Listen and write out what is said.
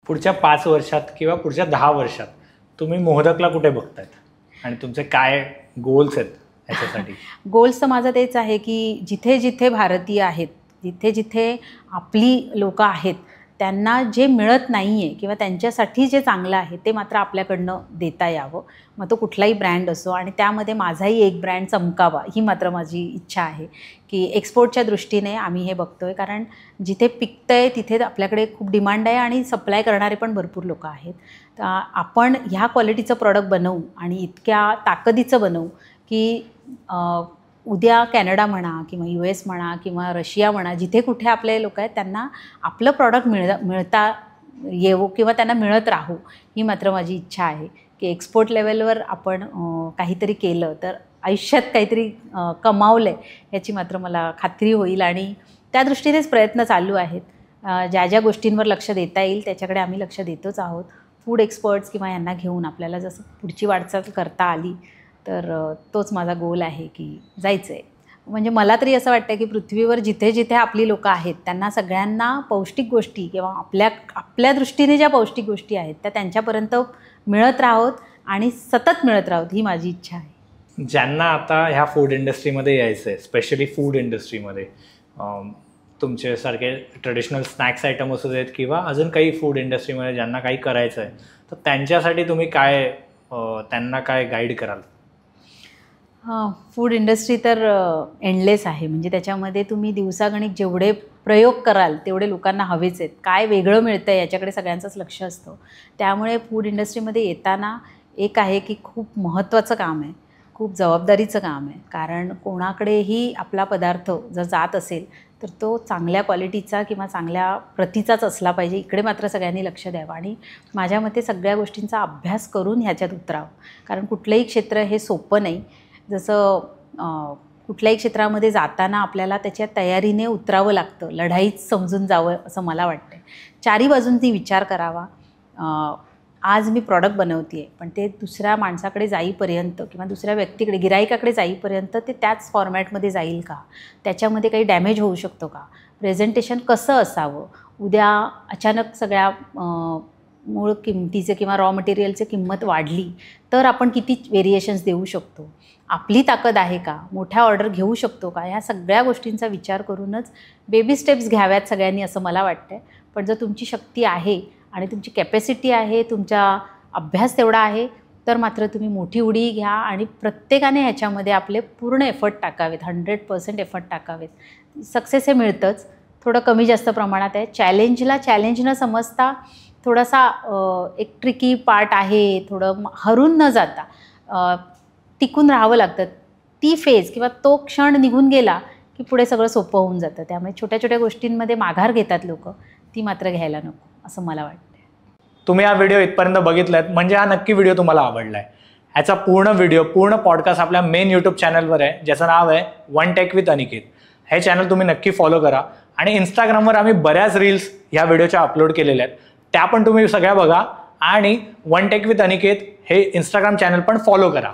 पुढच्या 5 वर्षात किंवा पुढच्या 10 वर्षात तुम्ही मोहदकला कुठे बघतायत आणि तुमचे काय गोल्स आहेत याच्यासाठी? गोल्स तर माझं तेच आहे की जिथे जिथे भारतीय आहेत, जिथे जिथे आपली लोकं आहेत, त्यांना जे मिळत नाही आहे किंवा त्यांच्यासाठी जे चांगलं आहे ते मात्र आपल्याकडनं देता यावं. मग तो कुठलाही ब्रँड असो, आणि त्यामध्ये माझाही एक ब्रँड चमकावा ही मात्र माझी इच्छा आहे की एक्सपोर्टच्या दृष्टीने आम्ही हे बघतो आहे. कारण जिथे पिकतं आहे तिथे आपल्याकडे खूप डिमांड आहे आणि सप्लाय करणारे पण भरपूर लोकं आहेत. तर आपण ह्या क्वालिटीचं प्रॉडक्ट बनवू आणि इतक्या ताकदीचं बनवू की उद्या कॅनडा म्हणा किंवा US म्हणा किंवा रशिया म्हणा, जिथे कुठे आपले लोक आहेत त्यांना आपलं प्रॉडक्ट मिळता येवो किंवा त्यांना मिळत राहू ही मात्र माझी इच्छा आहे की एक्सपोर्ट लेवलवर आपण काहीतरी केलं तर आयुष्यात काहीतरी कमावलं आहे याची मात्र मला खात्री होईल. आणि त्या दृष्टीनेच प्रयत्न चालू आहेत. ज्या ज्या गोष्टींवर लक्ष देता येईल त्याच्याकडे आम्ही लक्ष देतोच आहोत. फूड एक्सपर्ट्स किंवा यांना घेऊन आपल्याला जसं पुढची वाटचाल करता आली तर तोच माझा गोल आहे की जायचं आहे. म्हणजे मला तरी असं वाटतं की पृथ्वीवर जिथे जिथे आपली लोकं आहेत त्यांना सगळ्यांना पौष्टिक गोष्टी किंवा आपल्या दृष्टीने ज्या पौष्टिक गोष्टी आहेत त्या त्यांच्यापर्यंत मिळत राहोत आणि सतत मिळत राहोत ही माझी इच्छा आहे. ज्यांना आता ह्या फूड इंडस्ट्रीमध्ये यायचं आहे, स्पेशली फूड इंडस्ट्रीमध्ये, तुमच्यासारखे ट्रेडिशनल स्नॅक्स आयटम असू देत किंवा अजून काही फूड इंडस्ट्रीमध्ये ज्यांना काही करायचं आहे, तर त्यांच्यासाठी तुम्ही काय त्यांना काय गाईड कराल? फूड इंडस्ट्री तर एंडलेस आहे. म्हणजे त्याच्यामध्ये तुम्ही दिवसागणिक जेवढे प्रयोग कराल तेवढे लोकांना हवेच आहेत. काय वेगळं मिळतं आहे याच्याकडे सगळ्यांचंच लक्ष असतं. त्यामुळे फूड इंडस्ट्रीमध्ये येताना एक आहे की खूप महत्त्वाचं काम आहे, खूप जबाबदारीचं काम आहे. कारण कोणाकडेही आपला पदार्थ जर जात असेल तर तो चांगल्या क्वालिटीचा किंवा चांगल्या प्रतीचाच असला पाहिजे. इकडे मात्र सगळ्यांनी लक्ष द्यावं आणि माझ्या मते सगळ्या गोष्टींचा अभ्यास करून ह्याच्यात उतरावं. कारण कुठलंही क्षेत्र हे सोपं नाही. जसं कुठल्याही क्षेत्रामध्ये जाताना आपल्याला त्याच्या तयारीने उतरावं लागतं, लढाईच समजून जावं असं मला वाटतं. चारी बाजूंनी विचार करावा. आज मी प्रॉडक्ट बनवते आहे पण ते दुसऱ्या माणसाकडे जाईपर्यंत किंवा दुसऱ्या व्यक्तीकडे गिराईकाकडे जाईपर्यंत ते त्याच फॉर्मॅटमध्ये जाईल का, त्याच्यामध्ये काही डॅमेज होऊ शकतो का, प्रेझेंटेशन कसं असावं, उद्या अचानक सगळ्या मूळ किमतीचे किंवा रॉ मटेरियलची किंमत वाढली तर आपण किती व्हेरिएशन्स देऊ शकतो, आपली ताकद आहे का, मोठ्या ऑर्डर घेऊ शकतो का, ह्या सगळ्या गोष्टींचा विचार करूनच बेबी स्टेप्स घ्याव्यात सगळ्यांनी असं मला वाटतं. पण जर तुमची शक्ती आहे आणि तुमची कॅपॅसिटी आहे, तुमचा अभ्यास तेवढा आहे तर मात्र तुम्ही मोठी उडी घ्या आणि प्रत्येकाने ह्याच्यामध्ये आपले पूर्ण एफर्ट टाकावेत, 100% एफर्ट टाकावेत. सक्सेस हे मिळतंच, थोडं कमी जास्त प्रमाणात आहे. चॅलेंजला चॅलेंज न समजता थोडासा एक ट्रिकी पार्ट आहे, थोडं हरून न जाता टिकून राहावं लागतं. ती फेज किंवा तो क्षण निघून गेला की पुढे सगळं सोपं होऊन जातं. त्यामुळे छोट्या छोट्या गोष्टींमध्ये माघार घेतात लोक, ती मात्र घ्यायला नको असं मला वाटतं. तुम्ही हा व्हिडिओ इथपर्यंत बघितलात म्हणजे हा नक्की व्हिडिओ तुम्हाला आवडला आहे. ह्याचा पूर्ण व्हिडिओ, पूर्ण पॉडकास्ट आपल्या मेन यूट्यूब चॅनलवर आहे ज्याचं नाव आहे वन टेक विथ अनिकेत. हे चॅनल तुम्ही नक्की फॉलो करा. आणि इंस्टाग्रामवर आम्ही बऱ्याच रील्स ह्या व्हिडिओच्या अपलोड केलेल्या आहेत, त्या पण तुम्ही सगळ्या बघा. आणि वन टेक विथ अनिकेत हे इंस्टाग्राम चॅनल पण फॉलो करा.